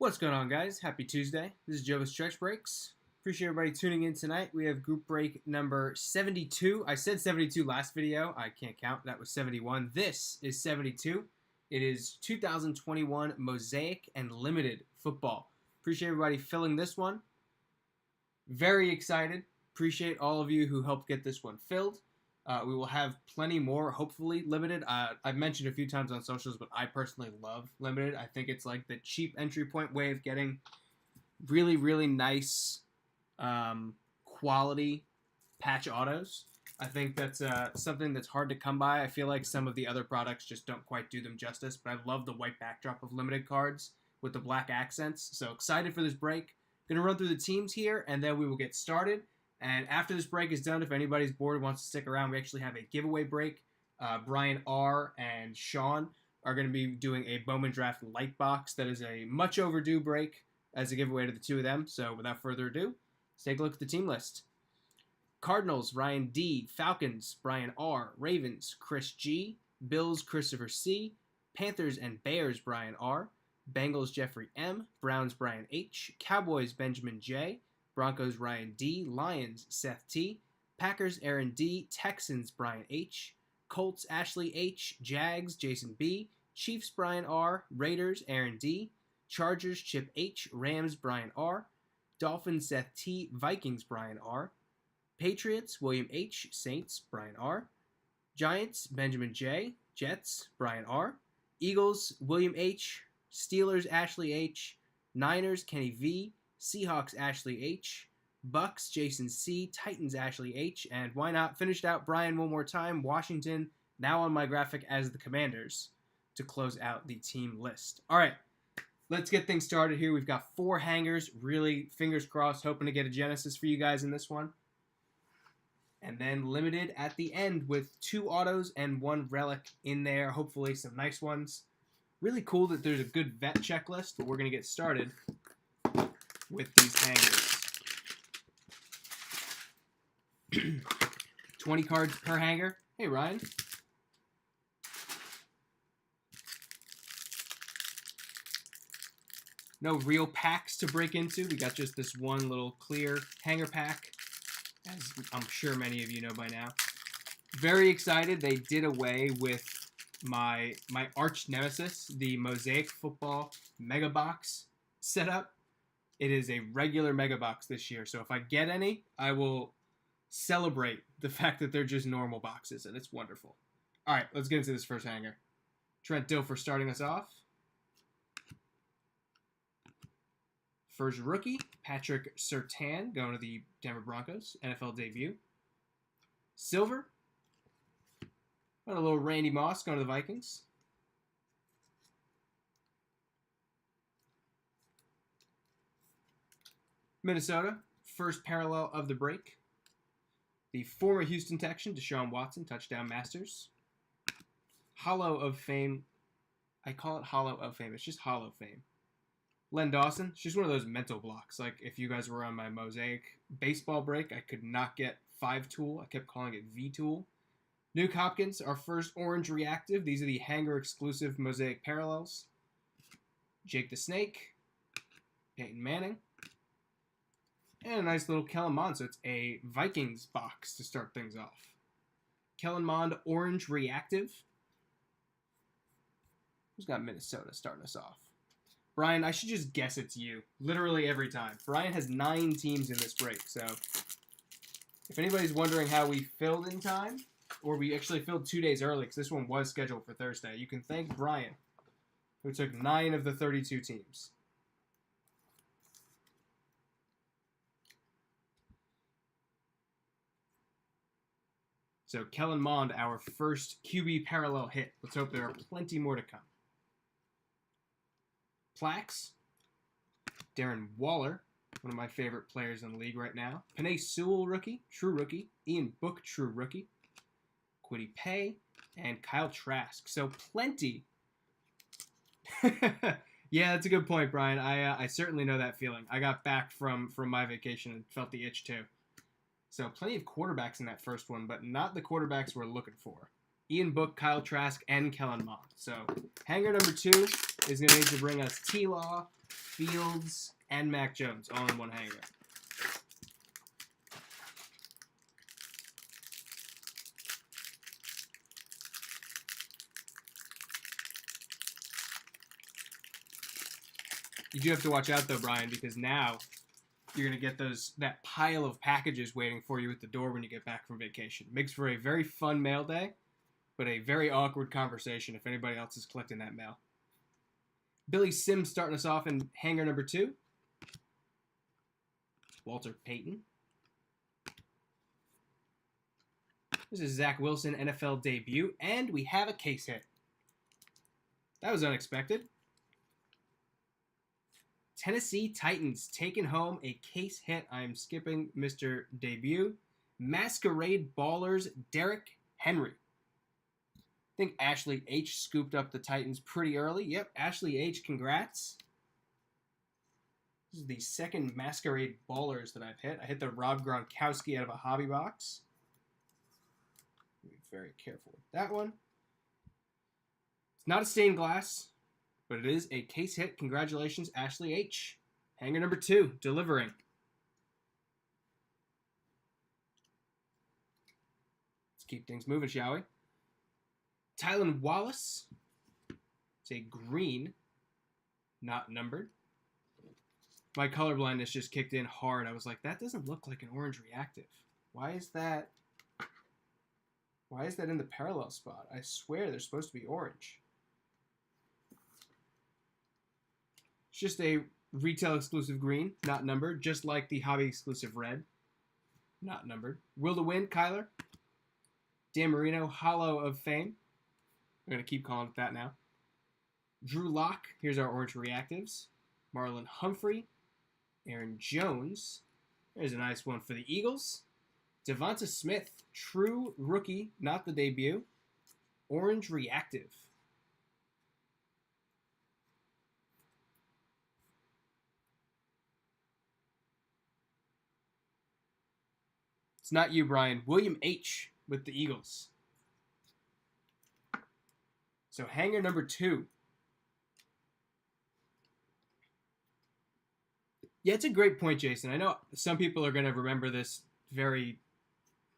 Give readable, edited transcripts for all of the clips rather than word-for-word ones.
What's going on, guys? Happy Tuesday. This is Joe with Stretch Breaks. Appreciate everybody tuning in tonight. We have group break number 72. I said 72 last video. I can't count. That was 71. This is 72. It is 2021 Mosaic and Limited football. Appreciate everybody filling this one. Very excited. Appreciate all of you who helped get this one filled. We will have plenty more, hopefully, limited. I've mentioned a few times on socials, but I personally love limited. I think it's like the cheap entry point way of getting really, really nice quality patch autos. I think that's something that's hard to come by. I feel like some of the other products just don't quite do them justice, but I love the white backdrop of limited cards with the black accents. So excited for this break. Going to run through the teams here, and then we will get started. And after this break is done, if anybody's bored and wants to stick around, we actually have a giveaway break. Brian R. and Sean are going to be doing a Bowman Draft Light Box. That is a much overdue break as a giveaway to the two of them. So without further ado, let's take a look at the team list. Cardinals, Ryan D. Falcons, Brian R. Ravens, Chris G. Bills, Christopher C. Panthers and Bears, Brian R. Bengals, Jeffrey M. Browns, Brian H. Cowboys, Benjamin J. Broncos, Ryan D. Lions, Seth T. Packers, Aaron D. Texans, Brian H. Colts, Ashley H. Jags, Jason B. Chiefs, Brian R. Raiders, Aaron D. Chargers, Chip H. Rams, Brian R. Dolphins, Seth T. Vikings, Brian R. Patriots, William H. Saints, Brian R. Giants, Benjamin J. Jets, Brian R. Eagles, William H. Steelers, Ashley H. Niners, Kenny V. Seahawks, Ashley H. Bucks, Jason C. Titans, Ashley H. And why not? Finished out Brian one more time. Washington, now on my graphic as the Commanders to close out the team list. All right, let's get things started here. We've got 4 hangers. Really, fingers crossed, hoping to get a Genesis for you guys in this one. And then limited at the end with 2 autos and 1 relic in there. Hopefully some nice ones. Really cool that there's a good vet checklist, but we're going to get started with these hangers. 20 cards per hanger. Hey, Ryan. No real packs to break into. We got just this one little clear hanger pack, as I'm sure many of you know by now. Very excited. They did away with my arch nemesis, the Mosaic football mega box setup. It is a regular mega box this year, so if I get any, I will celebrate the fact that they're just normal boxes, and it's wonderful. All right, let's get into this first hanger. Trent Dilfer starting us off. First rookie, Patrick Surtain, going to the Denver Broncos, NFL debut. Silver, got a little Randy Moss going to the Vikings. Minnesota, first parallel of the break. The former Houston Texan, Deshaun Watson, touchdown masters. Hollow of Fame. I call it Hollow of Fame. It's just Hollow Fame. Len Dawson. It's just one of those mental blocks. Like, if you guys were on my Mosaic baseball break, I could not get 5-tool. I kept calling it V-tool. Nuke Hopkins, our first orange reactive. These are the hanger exclusive Mosaic parallels. Jake the Snake. Peyton Manning. And a nice little Kellen Mond, so it's a Vikings box to start things off. Kellen Mond, orange reactive. Who's got Minnesota starting us off? Brian, I should just guess it's you. Literally every time. Brian has 9 teams in this break, so if anybody's wondering how we filled in time, or we actually filled 2 days early, because this one was scheduled for Thursday, you can thank Brian, who took 9 of the 32 teams. So Kellen Mond, our first QB parallel hit. Let's hope there are plenty more to come. Plaques. Darren Waller, one of my favorite players in the league right now. Penei Sewell, rookie. True rookie. Ian Book, true rookie. Kwity Paye. And Kyle Trask. So plenty. Yeah, that's a good point, Brian. I certainly know that feeling. I got back from my vacation and felt the itch too. So plenty of quarterbacks in that first one, but not the quarterbacks we're looking for. Ian Book, Kyle Trask, and Kellen Mond. So hanger number 2 is going to need to bring us T-Law, Fields, and Mac Jones all in one hanger. You do have to watch out though, Brian, because now you're going to get that pile of packages waiting for you at the door when you get back from vacation. Makes for a very fun mail day, but a very awkward conversation if anybody else is collecting that mail. Billy Sims starting us off in hanger number 2. Walter Payton. This is Zach Wilson NFL debut, and we have a case hit. That was unexpected. Tennessee Titans taking home a case hit. I'm skipping Mr. Debut. Masquerade Ballers, Derrick Henry. I think Ashley H. scooped up the Titans pretty early. Yep, Ashley H., congrats. This is the second Masquerade Ballers that I've hit. I hit the Rob Gronkowski out of a hobby box. Be very careful with that one. It's not a stained glass, but it is a case hit. Congratulations, Ashley H. Hanger number 2, delivering. Let's keep things moving, shall we? Tylan Wallace. It's a green, not numbered. My color blindness just kicked in hard. I was like, that doesn't look like an orange reactive. Why is that in the parallel spot? I swear they're supposed to be orange. It's just a retail exclusive green, not numbered, just like the hobby exclusive red, not numbered. Will to Win, Kyler. Dan Marino, Hollow of Fame. We're going to keep calling it that now. Drew Lock, here's our orange reactives. Marlon Humphrey. Aaron Jones. There's a nice one for the Eagles. Devonta Smith, true rookie, not the debut. Orange reactive. It's not you, Brian. William H. with the Eagles. So hanger number 2. Yeah, it's a great point, Jason. I know some people are going to remember this very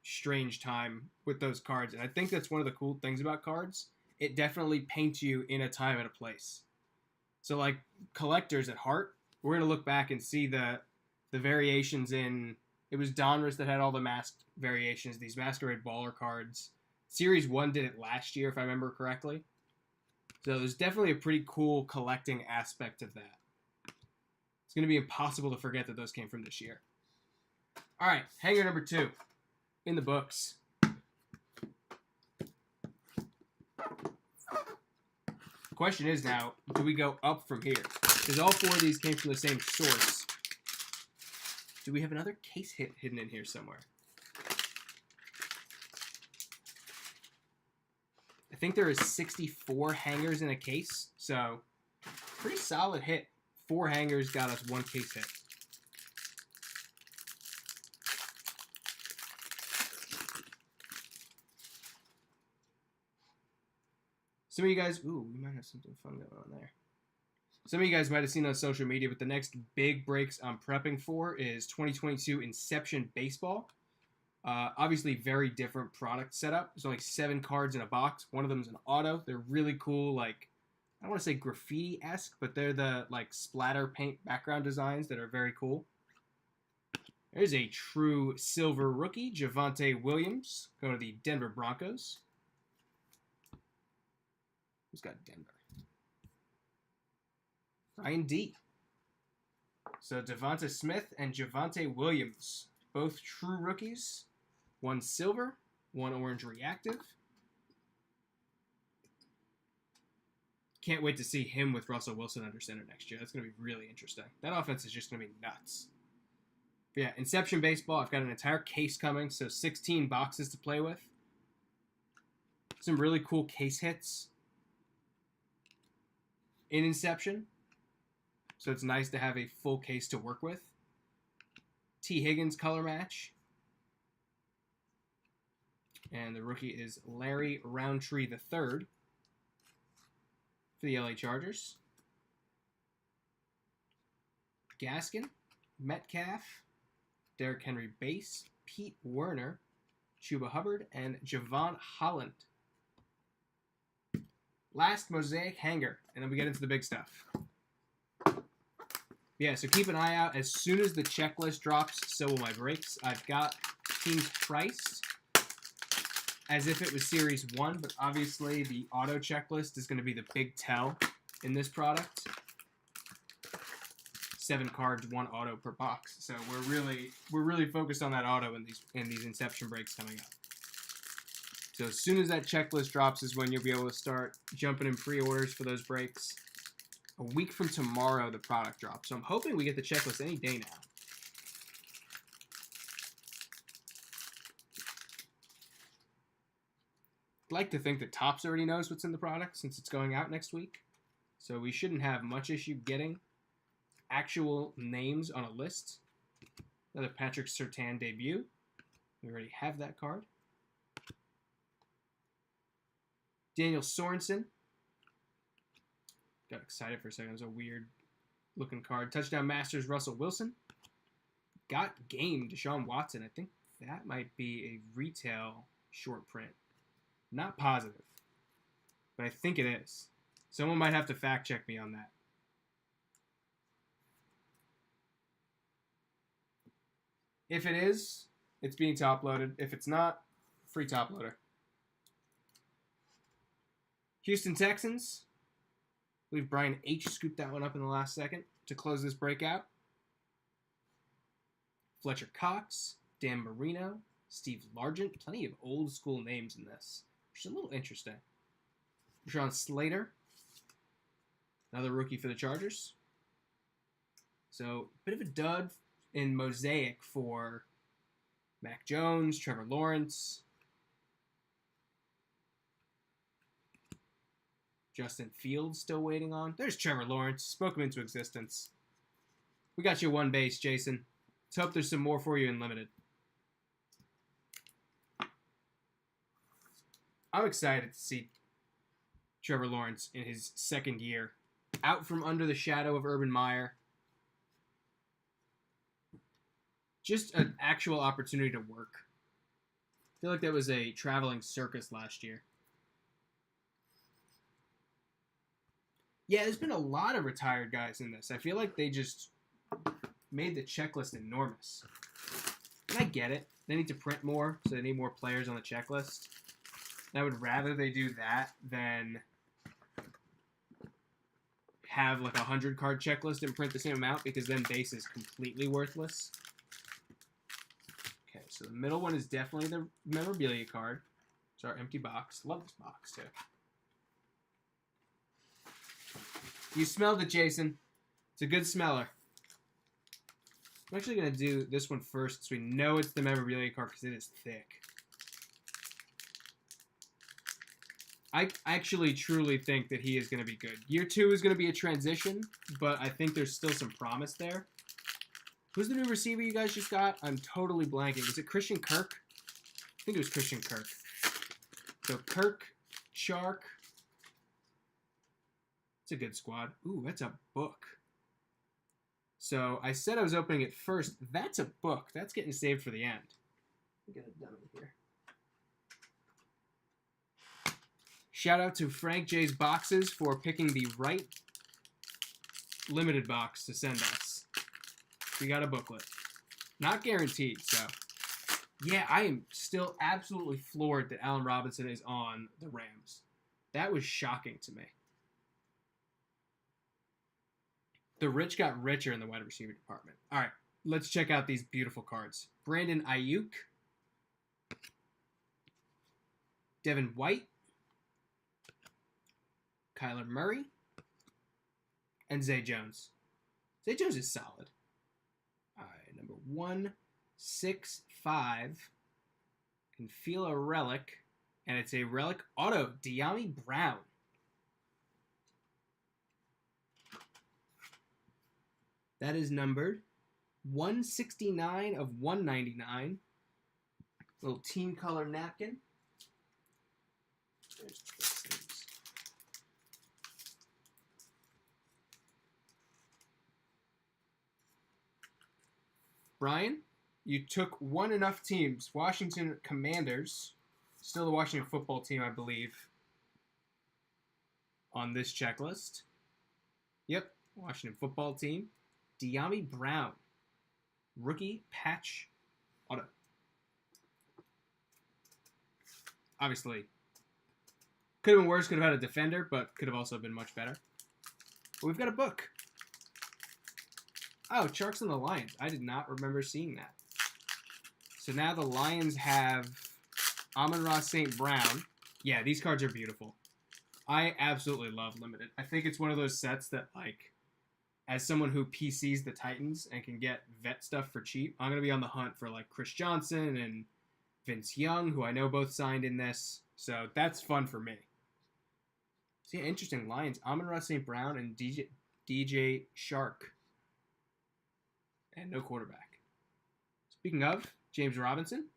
strange time with those cards, and I think that's one of the cool things about cards. It definitely paints you in a time and a place. So, like, collectors at heart, we're going to look back and see the variations in... It was Donruss that had all the masked variations, these Masquerade Baller cards. Series 1 did it last year, if I remember correctly. So there's definitely a pretty cool collecting aspect of that. It's going to be impossible to forget that those came from this year. All right, hanger number 2 in the books. The question is now, do we go up from here? Because all 4 of these came from the same source. Do we have another case hit hidden in here somewhere? I think there is 64 hangers in a case, so pretty solid hit. 4 hangers got us 1 case hit. Some of you guys, ooh, we might have something fun going on there. Some of you guys might have seen on social media, but the next big breaks I'm prepping for is 2022 Inception Baseball. Obviously, very different product setup. There's only 7 cards in a box. One of them is an auto. They're really cool, like, I don't want to say graffiti-esque, but they're the, like, splatter paint background designs that are very cool. There's a true silver rookie, Javonte Williams, going to the Denver Broncos. Who's got Denver? Ryan D. So Devonta Smith and Javonte Williams, both true rookies. 1 silver, 1 orange reactive. Can't wait to see him with Russell Wilson under center next year. That's going to be really interesting. That offense is just going to be nuts. But yeah, Inception Baseball, I've got an entire case coming, so 16 boxes to play with. Some really cool case hits in Inception. So it's nice to have a full case to work with. T. Higgins color match. And the rookie is Larry Roundtree III for the LA Chargers. Gaskin, Metcalf, Derrick Henry base, Pete Werner, Chuba Hubbard, and Javon Holland. Last Mosaic hanger, and then we get into the big stuff. Yeah, so keep an eye out. As soon as the checklist drops, so will my breaks. I've got teams priced as if it was Series 1, but obviously the auto checklist is going to be the big tell in this product. 7 cards, 1 auto per box. So we're really focused on that auto in these Inception breaks coming up. So as soon as that checklist drops is when you'll be able to start jumping in pre-orders for those breaks. A week from tomorrow, the product drops. So I'm hoping we get the checklist any day now. I'd like to think that Topps already knows what's in the product since it's going out next week. So we shouldn't have much issue getting actual names on a list. Another Patrick Surtain debut. We already have that card. Daniel Sorensen. Got excited for a second. It was a weird looking card. Touchdown Masters Russell Wilson. Got game Deshaun Watson. I think that might be a retail short print. Not positive, but I think it is. Someone might have to fact check me on that. If it is, it's being top loaded. If it's not, free top loader. Houston Texans. I believe Brian H. scooped that one up in the last second to close this breakout. Fletcher Cox, Dan Marino, Steve Largent. Plenty of old school names in this, which is a little interesting. Rashawn Slater. Another rookie for the Chargers. So, a bit of a dud in Mosaic for Mac Jones, Trevor Lawrence, Justin Fields still waiting on. There's Trevor Lawrence. Spoke him into existence. We got you one base, Jason. Let's hope there's some more for you in Limited. I'm excited to see Trevor Lawrence in his second year. Out from under the shadow of Urban Meyer. Just an actual opportunity to work. I feel like that was a traveling circus last year. Yeah, there's been a lot of retired guys in this. I feel like they just made the checklist enormous. And I get it. They need to print more, so they need more players on the checklist. And I would rather they do that than have like a 100-card checklist and print the same amount, because then base is completely worthless. Okay, so the middle one is definitely the memorabilia card. It's our empty box. Love this box, too. You smelled it, Jason. It's a good smeller. I'm actually going to do this one first so we know it's the memorabilia card because it is thick. I actually truly think that he is going to be good. Year 2 is going to be a transition, but I think there's still some promise there. Who's the new receiver you guys just got? I'm totally blanking. Was it Christian Kirk? I think it was Christian Kirk. So Kirk, Shark. It's a good squad. Ooh, that's a book. So I said I was opening it first. That's a book. That's getting saved for the end. Get a dummy here. Shout out to Frank J's Boxes for picking the right limited box to send us. We got a booklet. Not guaranteed, so. Yeah, I am still absolutely floored that Allen Robinson is on the Rams. That was shocking to me. The rich got richer in the wide receiver department. All right, let's check out these beautiful cards. Brandon Ayuk. Devin White. Kyler Murray. And Zay Jones. Zay Jones is solid. All right, number 165. Can feel a relic. And it's a relic auto. De'Ami Brown. That is numbered 169 of 199. Little team color napkin. There's the sleeves. Brian, you took one enough teams. Washington Commanders, still the Washington football team, I believe, on this checklist. Yep, Washington football team. De'Ami Brown, rookie patch auto. Obviously, could have been worse, could have had a defender, but could have also been much better. But we've got a book. Oh, Sharks and the Lions. I did not remember seeing that. So now the Lions have Amon-Ra St. Brown. Yeah, these cards are beautiful. I absolutely love Limited. I think it's one of those sets that, like, as someone who PCs the Titans and can get vet stuff for cheap, I'm going to be on the hunt for, like, Chris Johnson and Vince Young, who I know both signed in this. So that's fun for me. See, interesting. Lions, Amon-Ra St. Brown and DJ Shark. And no quarterback. Speaking of, James Robinson,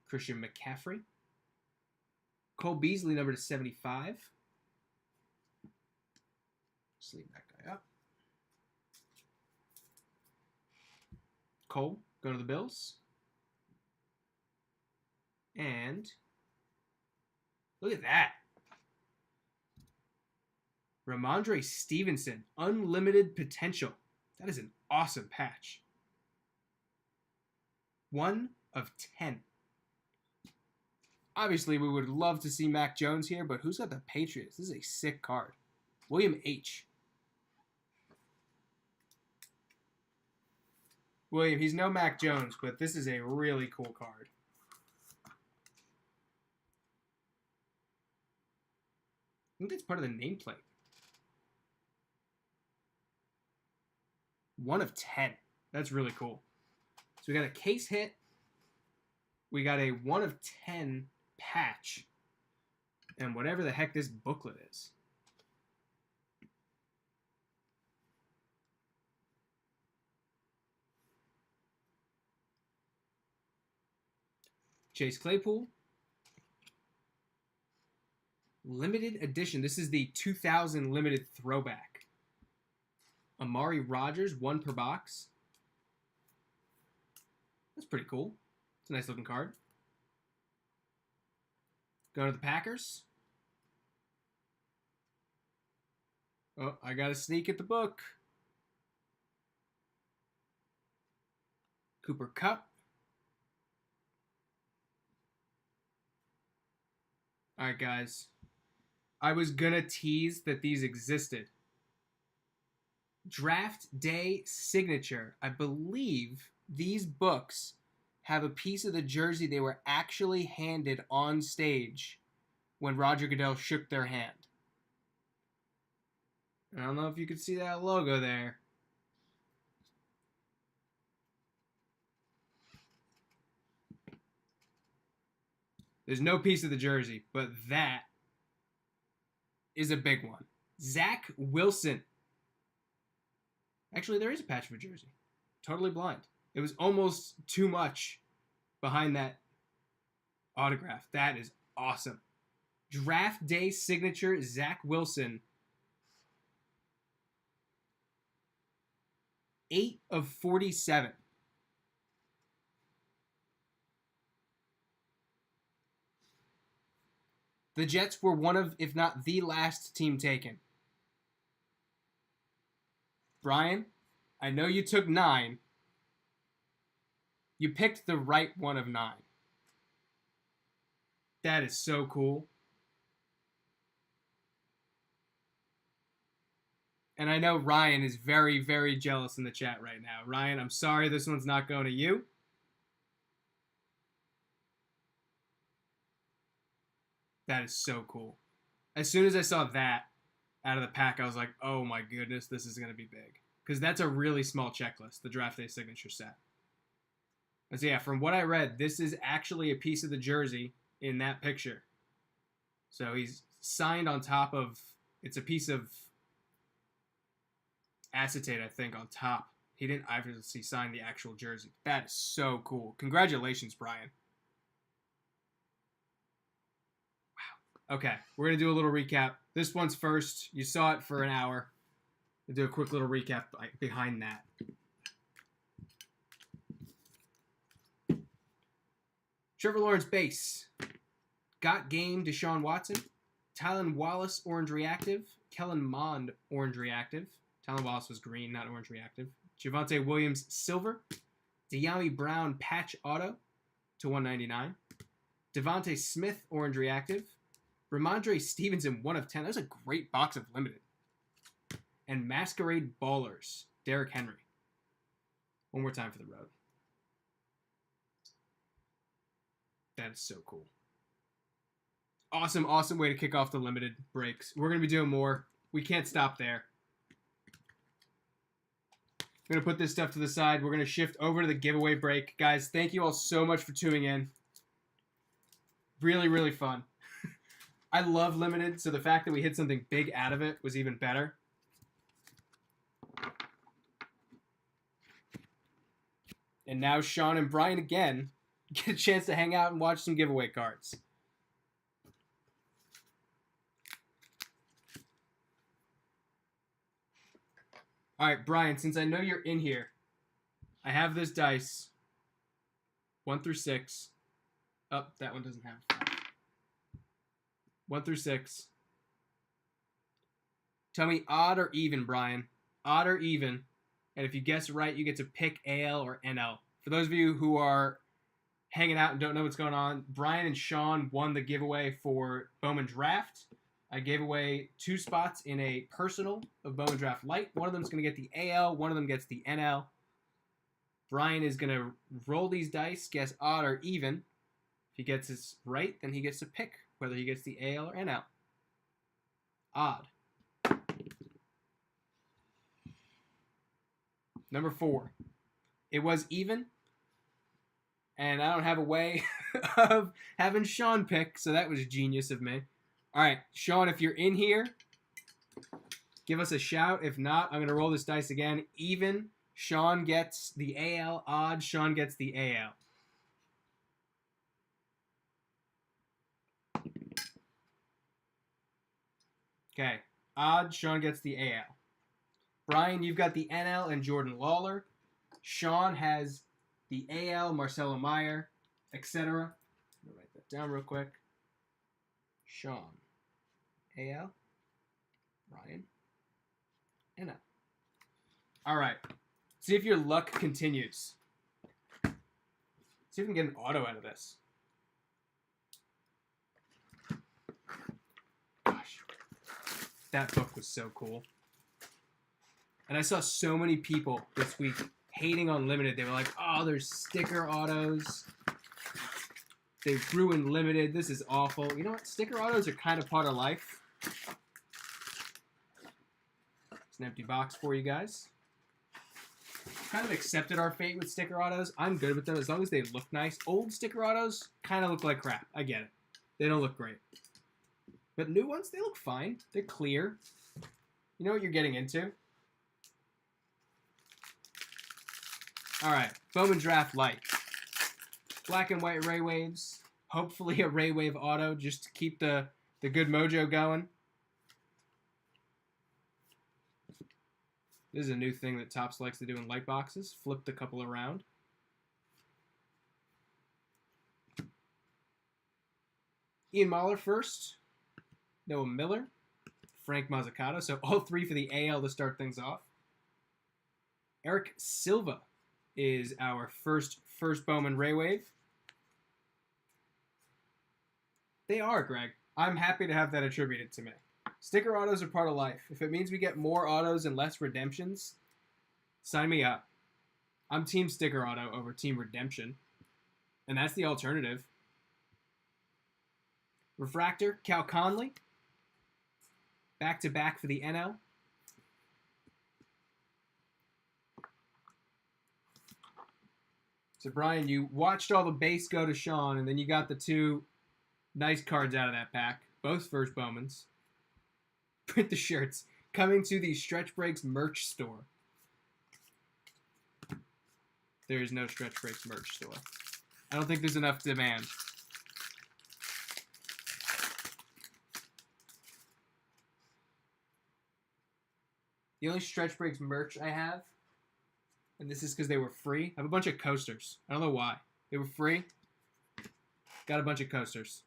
Christian McCaffrey, Cole Beasley, number to 75. Sleeve that guy up. Cole, go to the Bills. And look at that. Ramondre Stevenson, unlimited potential. That is an awesome patch. 1 of 10. Obviously, we would love to see Mac Jones here, but who's got the Patriots? This is a sick card. William H. William, he's no Mac Jones, but this is a really cool card. I think that's part of the nameplate. 1 of 10. That's really cool. So we got a case hit. We got a 1 of 10 patch. And whatever the heck this booklet is. Chase Claypool. Limited edition. This is the 2000 limited throwback. Amari Rodgers, 1 per box. That's pretty cool. It's a nice looking card. Going to the Packers. Oh, I got a sneak at the book. Cooper Kupp. All right, guys. I was going to tease that these existed. Draft Day Signature. I believe these books have a piece of the jersey they were actually handed on stage when Roger Goodell shook their hand. I don't know if you could see that logo there. There's no piece of the jersey, but that is a big one. Zach Wilson. Actually, there is a patch of a jersey. Totally blind. It was almost too much behind that autograph. That is awesome. Draft Day Signature, Zach Wilson. 8 of 47. The Jets were one of, if not the last team taken. Brian, I know you took 9. You picked the right one of 9. That is so cool. And I know Ryan is very, very jealous in the chat right now. Ryan, I'm sorry this one's not going to you. That is so cool. As soon as I saw that out of the pack, I was like, oh my goodness, this is going to be big. Because that's a really small checklist, the Draft Day Signature set. And so yeah, from what I read, this is actually a piece of the jersey in that picture. So he's signed on top of, it's a piece of acetate, I think, on top. He didn't obviously sign the actual jersey. That is so cool. Congratulations, Brian. Okay, we're going to do a little recap. This one's first. You saw it for an hour. We'll do a quick little recap behind that. Trevor Lawrence base. Got game Deshaun Watson. Tylan Wallace orange reactive. Kellen Mond orange reactive. Tylan Wallace was green, not orange reactive. Javonte Williams silver. De'Ami Brown patch auto to 199. Devontae Smith orange reactive. Ramondre Stevenson 1 of 10. That was a great box of limited. And Masquerade Ballers. Derrick Henry. One more time for the road. That is so cool. Awesome, awesome way to kick off the limited breaks. We're going to be doing more. We can't stop there. I'm going to put this stuff to the side. We're going to shift over to the giveaway break. Guys, thank you all so much for tuning in. Really, really fun. I love limited, so the fact that we hit something big out of it was even better. And now Sean and Brian again get a chance to hang out and watch some giveaway cards. All right, Brian, since I know you're in here, I have this dice. 1 through 6. Oh, that one doesn't have 5. 1 through 6. Tell me odd or even, Brian. Odd or even. And if you guess right, you get to pick AL or NL. For those of you who are hanging out and don't know what's going on, Brian and Sean won the giveaway for Bowman Draft. I gave away 2 spots in a personal of Bowman Draft Lite. One of them is going to get the AL. One of them gets the NL. Brian is going to roll these dice, guess odd or even. If he gets this right, then he gets to pick whether he gets the AL or NL. Odd. Number 4. It was even. And I don't have a way of having Sean pick, so that was genius of me. All right, Sean, if you're in here, give us a shout. If not, I'm going to roll this dice again. Even, Sean gets the AL. Odd, Sean gets the AL. Okay, odd, Sean gets the AL. Brian, you've got the NL and Jordan Lawler. Sean has the AL, Marcelo Meyer, etc. Let me write that down real quick. Sean, AL, Brian, NL. All right. See if your luck continues. See if we can get an auto out of this. Gosh, that book was so cool. And I saw so many people this week hating on limited. They were like, oh, there's sticker autos. They ruined limited. This is awful. You know what? Sticker autos are kind of part of life. It's an empty box for you guys. Kind of accepted our fate with sticker autos. I'm good with them as long as they look nice. Old sticker autos kind of look like crap. I get it. They don't look great. But new ones, they look fine. They're clear. You know what you're getting into. All right, Bowman Draft Lite. Black and white Ray Waves. Hopefully a Ray Wave auto just to keep the good mojo going. This is a new thing that Topps likes to do in light boxes. Flip the couple around. Ian Mahler first. Noah Miller. Frank Mazzucato. So all 3 for the AL to start things off. Eric Silva is our first Bowman Ray Wave. They are, Greg. I'm happy to have that attributed to me. Sticker autos are part of life. If it means we get more autos and less redemptions, sign me up. I'm team sticker auto over team redemption. And that's the alternative. Refractor, Cal Conley. Back-to-back for the NL. So, Brian, you watched all the base go to Sean, and then you got the 2 nice cards out of that pack. Both first Bowmans. Print the shirts. Coming to the Stretch Breaks merch store. There is no Stretch Breaks merch store. I don't think there's enough demand. The only Stretch Breaks merch I have, and this is because they were free, I have a bunch of coasters. I don't know why. They were free. Got a bunch of coasters.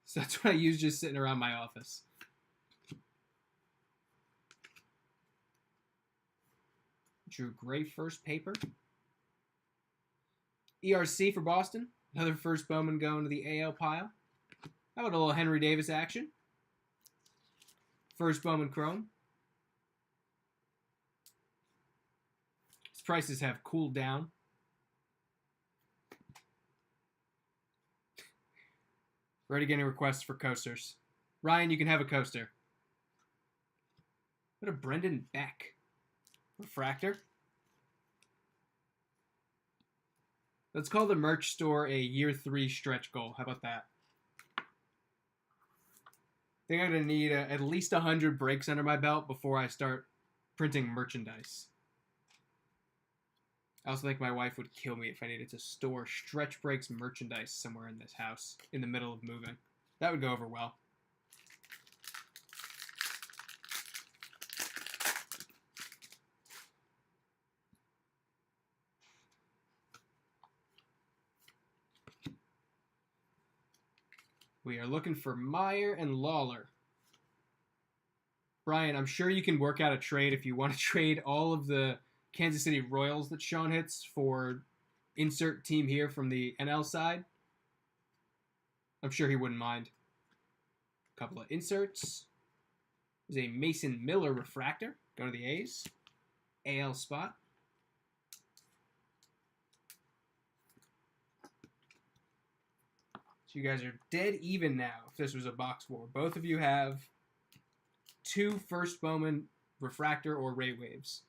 So that's what I use just sitting around my office. Drew Gray first paper. ERC for Boston. Another first Bowman going to the AL pile. How about a little Henry Davis action? First Bowman Chrome. His prices have cooled down. Already getting requests for coasters. Ryan, you can have a coaster. What a Brendan Beck. Refractor. Let's call the merch store a year 3 stretch goal. How about that? I think I'm going to need at least 100 breaks under my belt before I start printing merchandise. I also think my wife would kill me if I needed to store Stretch Breaks merchandise somewhere in this house in the middle of moving. That would go over well. We are looking for Meyer and Lawler. Brian, I'm sure you can work out a trade if you want to trade all of the Kansas City Royals that Sean hits for insert team here from the NL side. I'm sure he wouldn't mind. A couple of inserts. There's a Mason Miller refractor. Go to the A's. AL spot. So you guys are dead even now if this was a box war. Both of you have 2 first Bowman refractor or ray waves.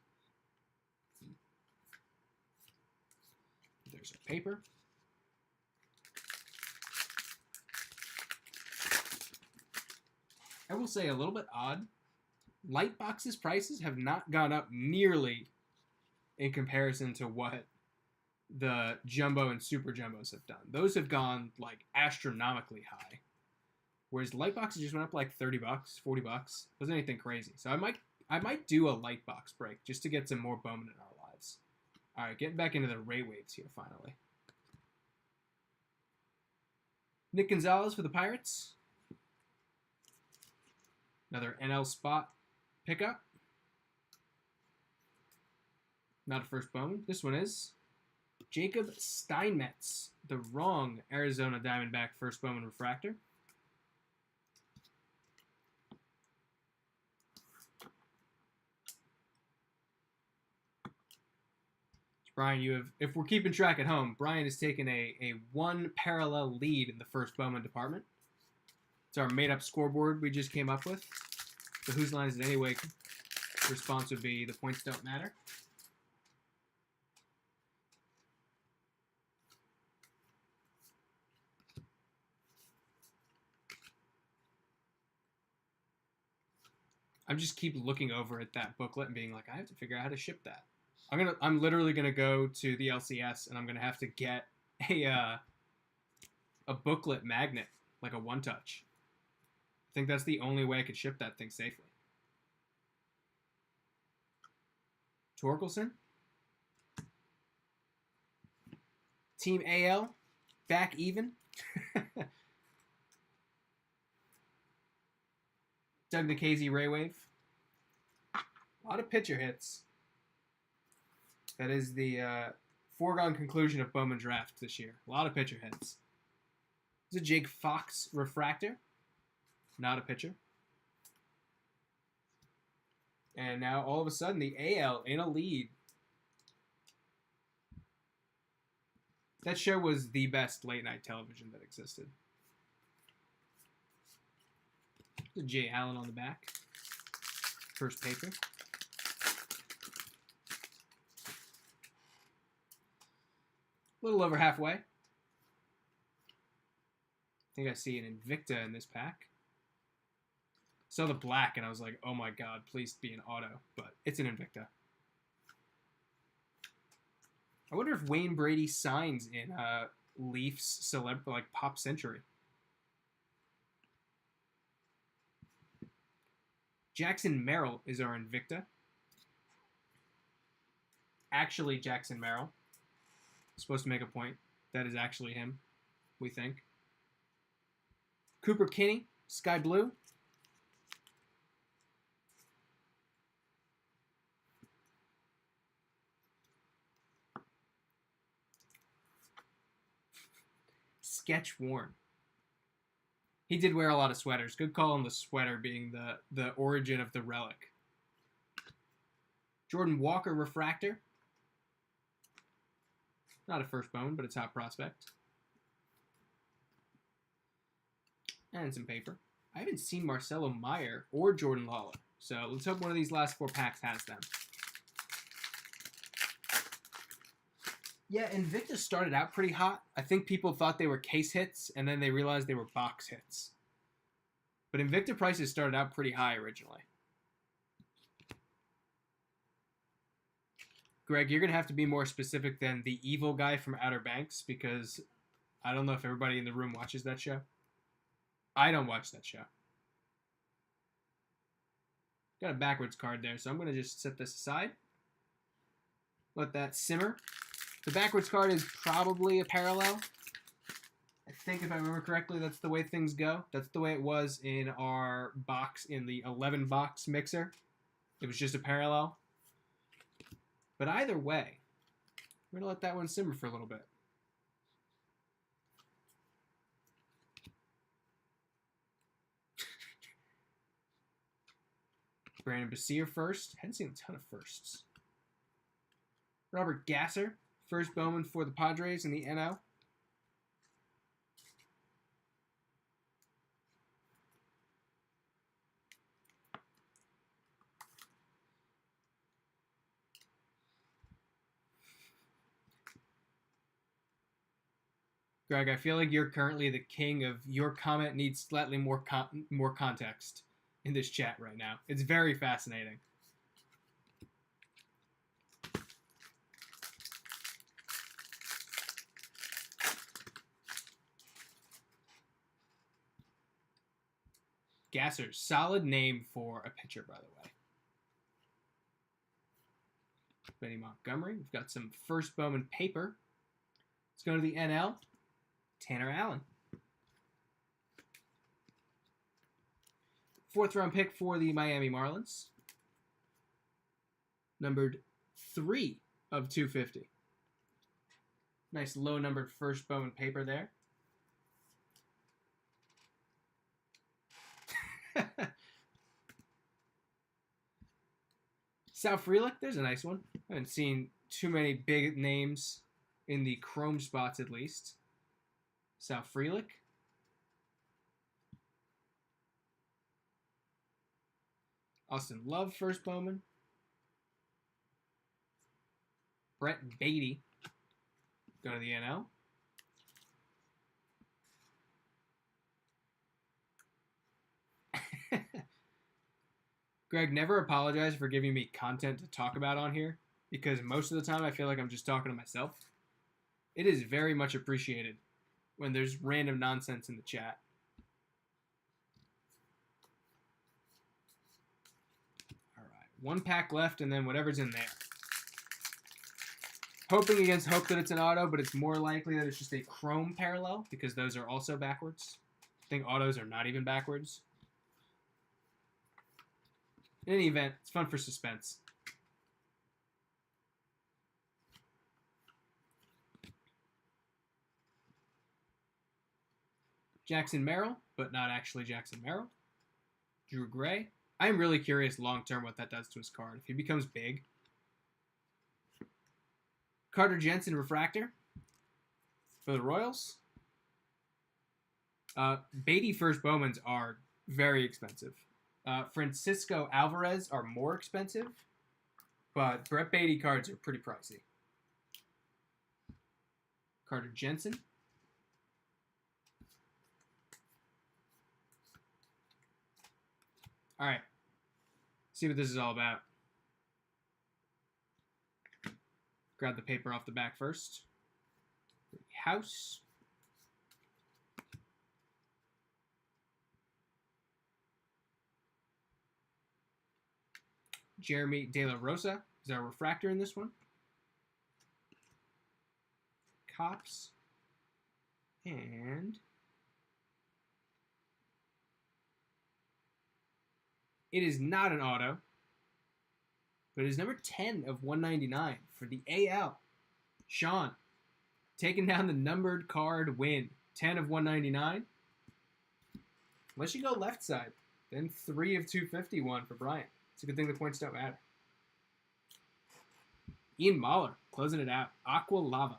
There's a paper. I will say a little bit odd. Lightbox's prices have not gone up nearly in comparison to what the jumbo and super jumbos have done. Those have gone like astronomically high. Whereas Lightboxes just went up like $30, $40. Wasn't anything crazy. So I might do a Lightbox break just to get some more Bowman in our lives. All right, getting back into the Ray Waves here finally. Nick Gonzalez for the Pirates. Another NL spot pickup. Not a first Bowman. This one is Jacob Steinmetz, the wrong Arizona Diamondback first Bowman refractor. Brian, you have, if we're keeping track at home, Brian has taken a 1 parallel lead in the first Bowman department. It's our made-up scoreboard we just came up with. So whose line is it anyway? Response would be the points don't matter. I'm just keep looking over at that booklet and being like, I have to figure out how to ship that. I'm literally gonna go to the LCS and I'm gonna have to get a booklet magnet, like a one-touch. I think that's the only way I could ship that thing safely. Torkelson. Team AL, back even. Doug Nikhazy Ray Wave. A lot of pitcher hits. That is the foregone conclusion of Bowman Draft this year. A lot of pitcher hits. This is a Jake Fox refractor. Not a pitcher. And now all of a sudden the AL in a lead. That show was the best late night television that existed. There's Jay Allen on the back. First paper. A little over halfway. I think I see an Invicta in this pack. Saw the black and I was like, oh my god, please be an auto. But it's an Invicta. I wonder if Wayne Brady signs in Leafs like Pop Century. Jackson Merrill is our Invicta. actually Jackson Merrill. Supposed to make a point. That is actually him, we think. Cooper Kinney, Sky Blue. Sketch worn. He did wear a lot of sweaters. Good call on the sweater being the origin of the relic. Jordan Walker Refractor. Not a first bone, but a top prospect. And some paper. I haven't seen Marcelo Meyer or Jordan Lawler, so let's hope one of these last 4 packs has them. Yeah, Invicta started out pretty hot. I think people thought they were case hits, and then they realized they were box hits. But Invicta prices started out pretty high originally. Greg, you're going to have to be more specific than the evil guy from Outer Banks, because I don't know if everybody in the room watches that show. I don't watch that show. Got a backwards card there, so I'm going to just set this aside. Let that simmer. The backwards card is probably a parallel. I think if I remember correctly, that's the way things go. That's the way it was in our box, in the 11-box mixer. It was just a parallel. But either way, we're going to let that one simmer for a little bit. Brandon Basier first. Hadn't seen a ton of firsts. Robert Gasser. First Bowman for the Padres in the NL. Greg, I feel like you're currently the king of your comment needs slightly more context in this chat right now. It's very fascinating. Gasser, solid name for a pitcher, by the way. Benny Montgomery. We've got some first Bowman paper. Let's go to the NL. Tanner Allen. 4th round pick for the Miami Marlins. Numbered 3 of 250. Nice low numbered first Bowman paper there. Sal Frelick, there's a nice one. I haven't seen too many big names in the chrome spots, at least. Sal Frelick. Austin Love, first Bowman. Brett Beatty, go to the NL. Greg, never apologize for giving me content to talk about on here, because most of the time I feel like I'm just talking to myself. It is very much appreciated when there's random nonsense in the chat. All right, 1 pack left, and then whatever's in there. Hoping against hope that it's an auto, but it's more likely that it's just a chrome parallel, because those are also backwards. I think autos are not even backwards. In any event, it's fun for suspense. Jackson Merrill, but not actually Jackson Merrill. Drew Gray. I'm really curious long-term what that does to his card. If he becomes big. Carter Jensen Refractor for the Royals. Beatty first Bowmans are very expensive. Francisco Alvarez are more expensive, but Brett Beatty cards are pretty pricey. Carter Jensen. All right. See what this is all about. Grab the paper off the back first. House. Jeremy De La Rosa is our refractor in this one. Cops. And it is not an auto, but it is number 10 of 199 for the AL. Sean, taking down the numbered card win. 10 of 199. Unless you go left side, then 3 of 251 for Bryant. It's a good thing the points don't matter. Ian Mahler, closing it out. Aqua Lava.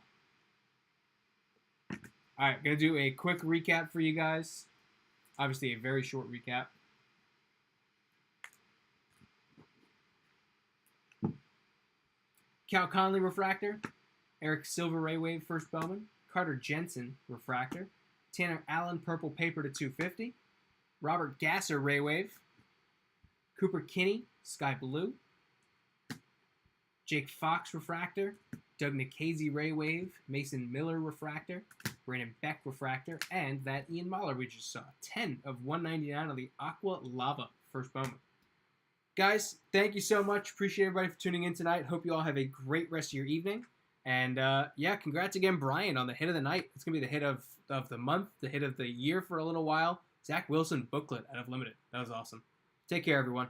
All right, going to do a quick recap for you guys. Obviously, a very short recap. Cal Conley Refractor. Eric Silver Ray Wave First Bowman. Carter Jensen Refractor. Tanner Allen Purple Paper to 250. Robert Gasser Ray Wave. Cooper Kinney Sky Blue. Jake Fox Refractor. Doug Nikhazy Ray Wave. Mason Miller Refractor. Brandon Beck Refractor. And that Ian Mahler we just saw. 10 of 199 on the Aqua Lava First Bowman. Guys, thank you so much. Appreciate everybody for tuning in tonight. Hope you all have a great rest of your evening. And, yeah, congrats again, Brian, on the hit of the night. It's going to be the hit of the month, the hit of the year for a little while. Zach Wilson booklet out of Limited. That was awesome. Take care, everyone.